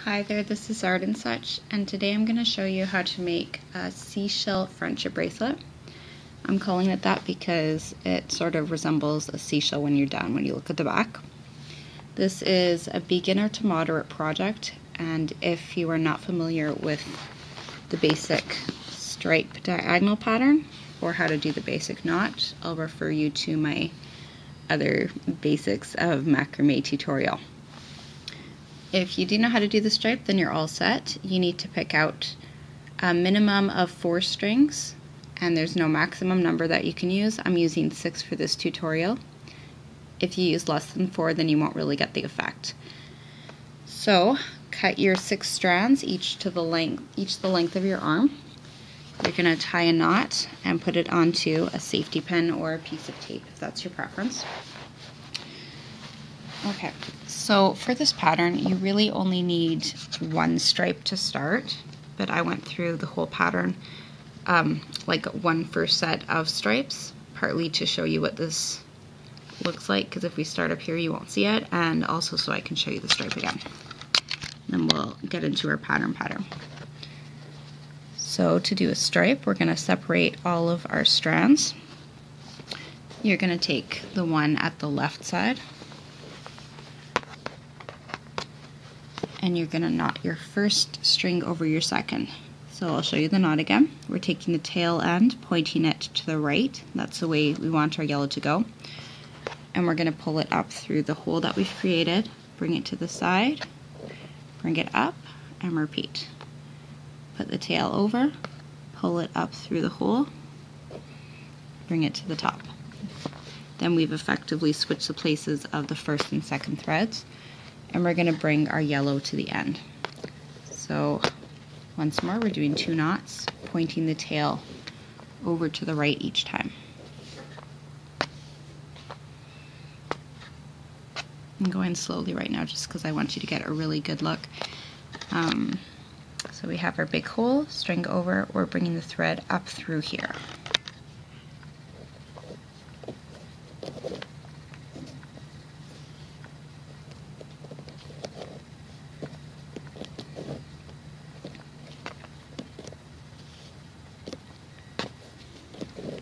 Hi there, this is Art and Such, and today I'm going to show you how to make a seashell friendship bracelet. I'm calling it that because it sort of resembles a seashell when you're done, when you look at the back. This is a beginner to moderate project, and if you are not familiar with the basic stripe diagonal pattern or how to do the basic knot, I'll refer you to my other basics of macrame tutorial. If you do know how to do the stripe, then you're all set. You need to pick out a minimum of 4 strings, and there's no maximum number that you can use. I'm using 6 for this tutorial. If you use less than 4, then you won't really get the effect. So cut your 6 strands, each the length of your arm. You're going to tie a knot and put it onto a safety pin or a piece of tape if that's your preference. Okay, so for this pattern, you really only need 1 stripe to start, but I went through the whole pattern, like one first set of stripes, partly to show you what this looks like, because if we start up here, you won't see it, and also so I can show you the stripe again. Then we'll get into our pattern. So to do a stripe, we're going to separate all of our strands. You're going to take the one at the left side, and you're going to knot your first string over your second. So I'll show you the knot again. We're taking the tail end, pointing it to the right. That's the way we want our yellow to go. And we're going to pull it up through the hole that we've created, bring it to the side, bring it up, and repeat. Put the tail over, pull it up through the hole, bring it to the top. Then we've effectively switched the places of the first and second threads, and we're going to bring our yellow to the end. So once more, we're doing 2 knots, pointing the tail over to the right each time. I'm going slowly right now just because I want you to get a really good look. So we have our big hole, string over, we're bringing the thread up through here.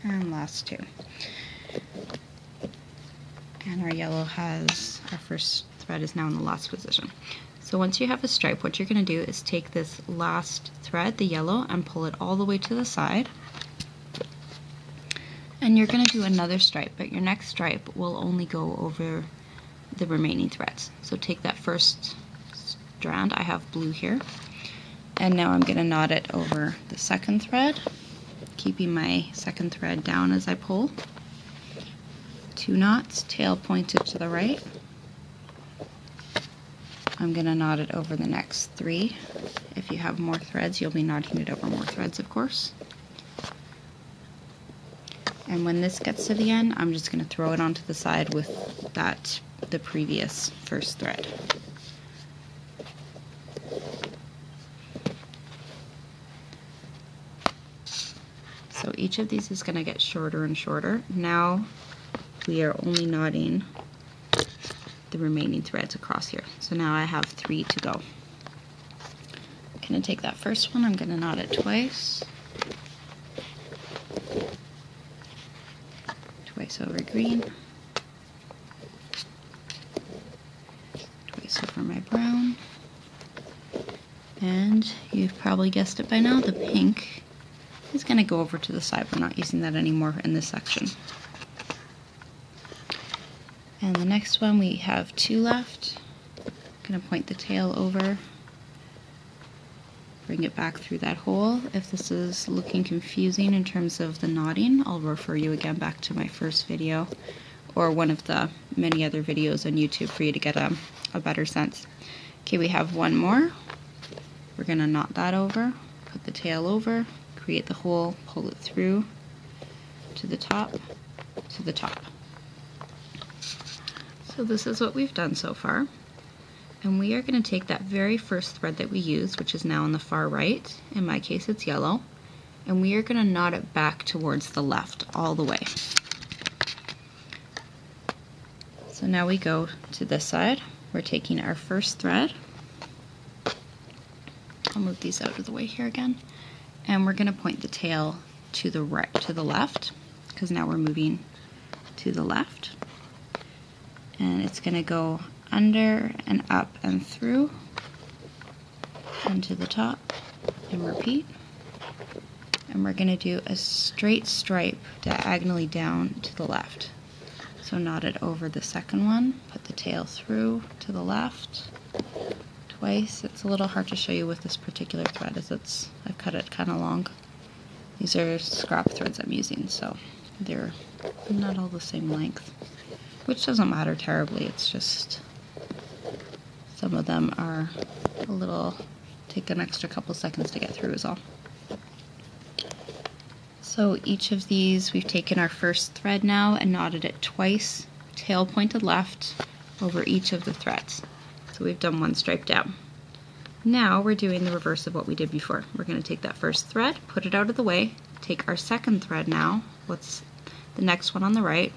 And last 2. And our yellow has, our first thread is now in the last position. So once you have a stripe, what you're going to do is take this last thread, the yellow, and pull it all the way to the side. And you're going to do another stripe, but your next stripe will only go over the remaining threads. So take that first strand, I have blue here, and now I'm going to knot it over the second thread, keeping my second thread down as I pull. 2 knots, tail pointed to the right. I'm going to knot it over the next 3. If you have more threads, you'll be knotting it over more threads, of course. And when this gets to the end, I'm just going to throw it onto the side with the previous first thread. So each of these is going to get shorter and shorter. Now we are only knotting the remaining threads across here. So now I have 3 to go. I'm going to take that first one, I'm going to knot it twice. Twice over green. Twice over my brown. And you've probably guessed it by now, the pink is going to go over to the side. We're not using that anymore in this section. And the next one, we have 2 left. I'm going to point the tail over, bring it back through that hole. If this is looking confusing in terms of the knotting, I'll refer you again back to my first video or one of the many other videos on YouTube for you to get a better sense. Okay, we have 1 more. We're going to knot that over, put the tail over, create the hole, pull it through to the top, to the top. So this is what we've done so far, and we are going to take that very first thread that we used, which is now on the far right, in my case it's yellow, and we are going to knot it back towards the left all the way. So now we go to this side, we're taking our first thread, I'll move these out of the way here again. And we're going to point the tail to the right, to the left, because now we're moving to the left. And it's going to go under and up and through and to the top and repeat. And we're going to do a straight stripe diagonally down to the left. So knot it over the second one, put the tail through to the left twice. It's a little hard to show you with this particular thread as I've cut it kind of long. These are scrap threads I'm using, so they're not all the same length, which doesn't matter terribly. It's just some of them are a little, take an extra couple seconds to get through is all. So each of these, we've taken our first thread now and knotted it twice, tail pointed left, over each of the threads. So we've done one stripe down. Now we're doing the reverse of what we did before. We're going to take that first thread, put it out of the way, take our second thread now, what's the next one on the right,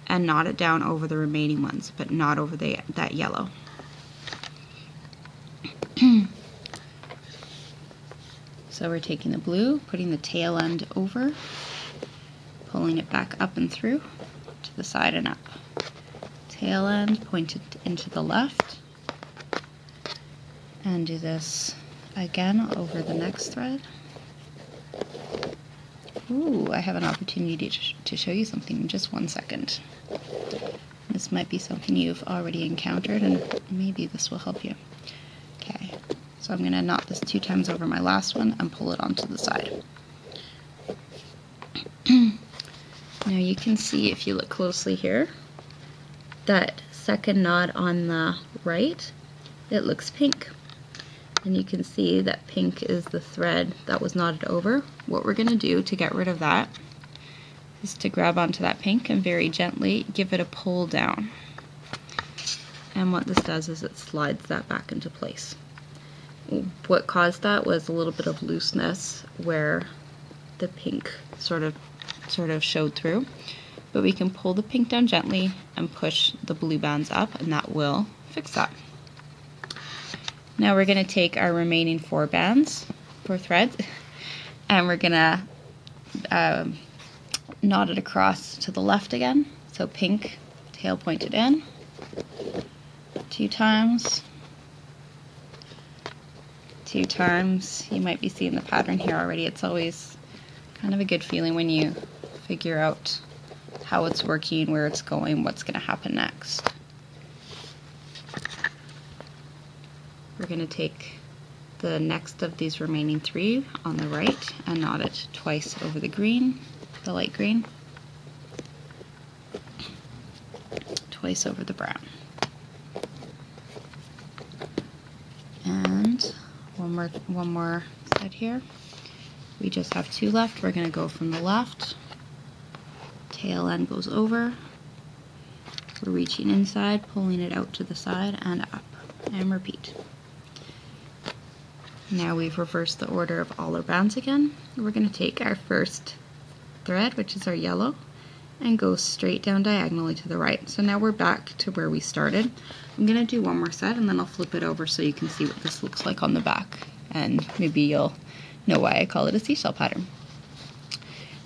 and knot it down over the remaining ones, but not over that yellow. So we're taking the blue, putting the tail end over, pulling it back up and through to the side and up. Tail end pointed into the left, and do this again over the next thread. Ooh, I have an opportunity to show you something in just 1 second. This might be something you've already encountered, and maybe this will help you. Okay. So I'm going to knot this 2 times over my last one and pull it onto the side. Now you can see, if you look closely here, that second knot on the right, it looks pink. And you can see that pink is the thread that was knotted over. What we're going to do to get rid of that is to grab onto that pink and very gently give it a pull down. And what this does is it slides that back into place. What caused that was a little bit of looseness where the pink sort of showed through. But we can pull the pink down gently and push the blue bands up, and that will fix that. Now we're going to take our remaining 4 threads, and we're going to knot it across to the left again. So pink, tail pointed in, 2 times. 2 times. You might be seeing the pattern here already. It's always kind of a good feeling when you figure out how it's working, where it's going, what's going to happen next. We're going to take the next of these remaining 3 on the right and knot it twice over the green, the light green, twice over the brown. And one more side here. We just have 2 left. We're going to go from the left. Tail end goes over. We're reaching inside, pulling it out to the side and up, and repeat. Now we've reversed the order of all our bands again. We're going to take our first thread, which is our yellow, and go straight down diagonally to the right. So now we're back to where we started. I'm going to do one more set and then I'll flip it over so you can see what this looks like on the back, and maybe you'll know why I call it a seashell pattern.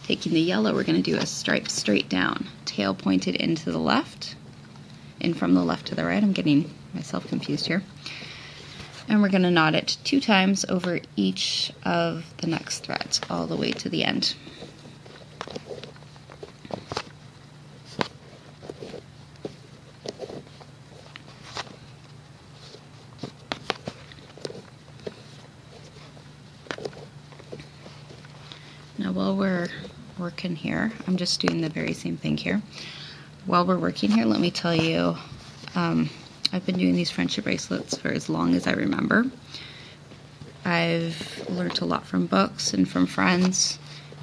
Taking the yellow, we're going to do a stripe straight down, tail pointed into the left, in from the left to the right. I'm getting myself confused here. And we're going to knot it 2 times over each of the next threads all the way to the end. Now while we're working here, I'm just doing the very same thing here. While we're working here, let me tell you, I've been doing these friendship bracelets for as long as I remember. I've learned a lot from books and from friends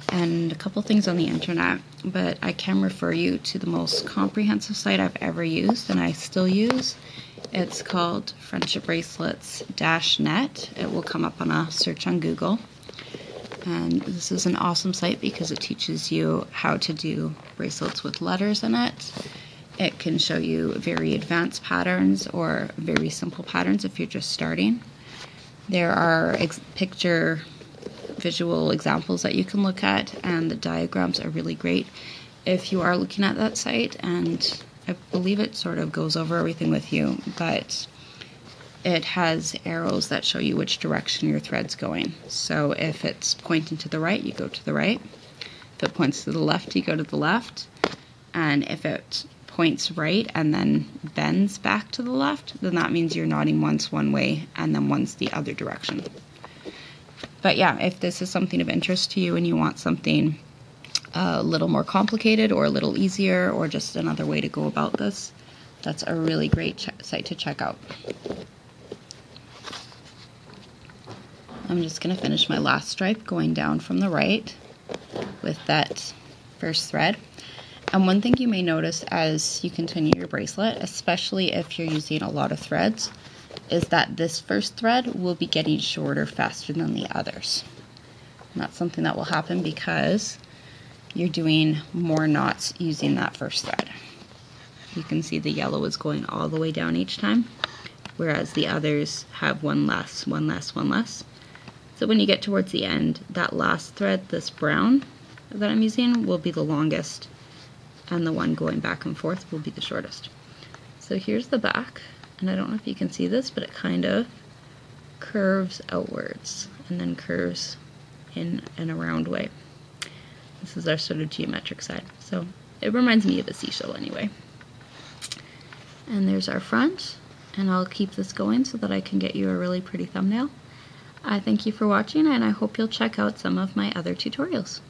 and a couple things on the internet, but I can refer you to the most comprehensive site I've ever used and I still use. It's called friendshipbracelets-net. It will come up on a search on Google. And this is an awesome site because it teaches you how to do bracelets with letters in it. It can show you very advanced patterns or very simple patterns if you're just starting. There are picture visual examples that you can look at, and the diagrams are really great if you are looking at that site, and I believe it sort of goes over everything with you, but it has arrows that show you which direction your thread's going. So if it's pointing to the right, you go to the right. If it points to the left, you go to the left. And if it points right and then bends back to the left, then that means you're knotting once one way and then once the other direction. But yeah, if this is something of interest to you and you want something a little more complicated or a little easier or just another way to go about this, that's a really great site to check out. I'm just going to finish my last stripe going down from the right with that first thread. And one thing you may notice as you continue your bracelet, especially if you're using a lot of threads, is that this first thread will be getting shorter faster than the others. And that's something that will happen because you're doing more knots using that first thread. You can see the yellow is going all the way down each time, whereas the others have one less, one less, one less. So when you get towards the end, that last thread, this brown that I'm using, will be the longest, and the one going back and forth will be the shortest. So here's the back, and I don't know if you can see this, but it kind of curves outwards and then curves in an around way. This is our sort of geometric side. So it reminds me of a seashell anyway. And there's our front, and I'll keep this going so that I can get you a really pretty thumbnail. I thank you for watching, and I hope you'll check out some of my other tutorials.